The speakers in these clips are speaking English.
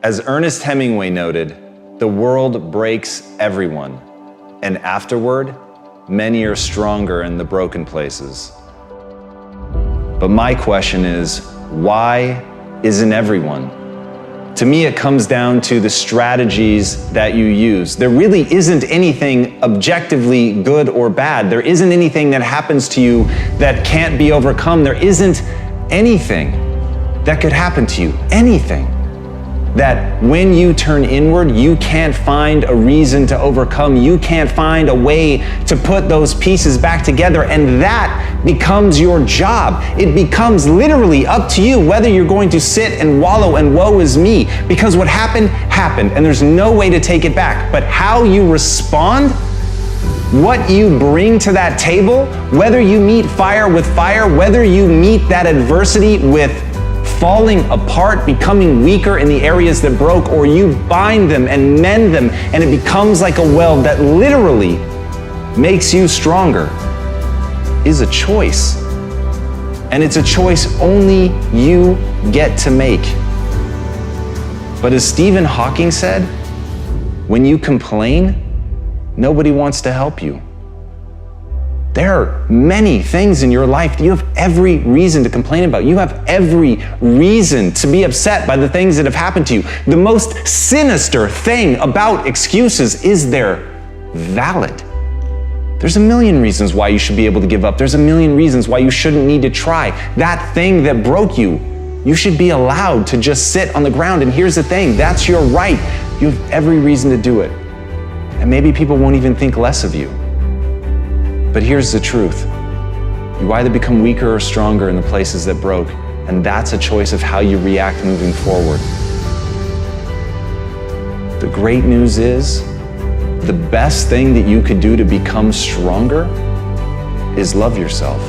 As Ernest Hemingway noted, the world breaks everyone, and afterward, many are stronger in the broken places. But my question is, why isn't everyone? To me, it comes down to the strategies that you use. There really isn't anything objectively good or bad. There isn't anything that happens to you that can't be overcome. There isn't anything that could happen to you, anything that when you turn inward, you can't find a reason to overcome. You can't find a way to put those pieces back together, and that becomes your job. It becomes literally up to you whether you're going to sit and wallow and woe is me, because what happened, happened, and there's no way to take it back. But how you respond, what you bring to that table, whether you meet fire with fire, whether you meet that adversity with falling apart, becoming weaker in the areas that broke, or you bind them and mend them, and it becomes like a weld that literally makes you stronger, is a choice. And it's a choice only you get to make. But as Stephen Hawking said, when you complain, nobody wants to help you. There are many things in your life that you have every reason to complain about. You have every reason to be upset by the things that have happened to you. The most sinister thing about excuses is they're valid. There's a million reasons why you should be able to give up. There's a million reasons why you shouldn't need to try. That thing that broke you, you should be allowed to just sit on the ground. And here's the thing, that's your right. You have every reason to do it. And maybe people won't even think less of you. But here's the truth. You either become weaker or stronger in the places that broke, and that's a choice of how you react moving forward. The great news is, the best thing that you could do to become stronger is love yourself.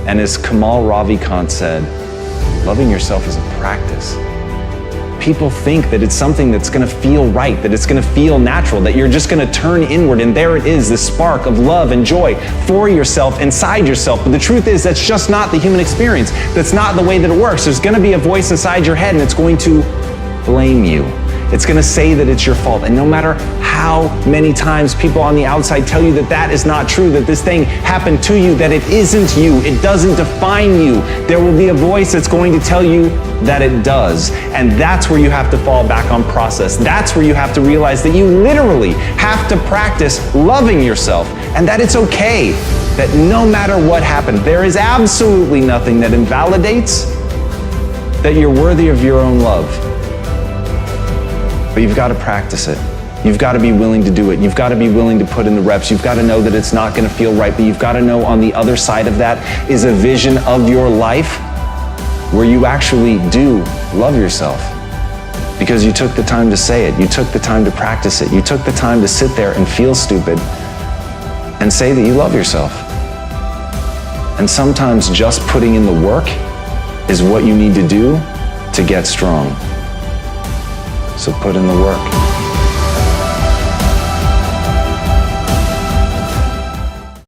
And as Kamal Ravikant said, loving yourself is a practice. People think that it's something that's gonna feel right, that it's gonna feel natural, that you're just gonna turn inward and there it is, this spark of love and joy for yourself, inside yourself. But the truth is, that's just not the human experience. That's not the way that it works. There's gonna be a voice inside your head and it's going to blame you. It's gonna say that it's your fault. And no matter how many times people on the outside tell you that that is not true, that this thing happened to you, that it isn't you, it doesn't define you, there will be a voice that's going to tell you that it does. And that's where you have to fall back on process. That's where you have to realize that you literally have to practice loving yourself, and that it's okay, that no matter what happened, there is absolutely nothing that invalidates that you're worthy of your own love. But you've got to practice it. You've got to be willing to do it. You've got to be willing to put in the reps. You've got to know that it's not going to feel right, but you've got to know on the other side of that is a vision of your life where you actually do love yourself. Because you took the time to say it. You took the time to practice it. You took the time to sit there and feel stupid and say that you love yourself. And sometimes just putting in the work is what you need to do to get strong. So put in the work.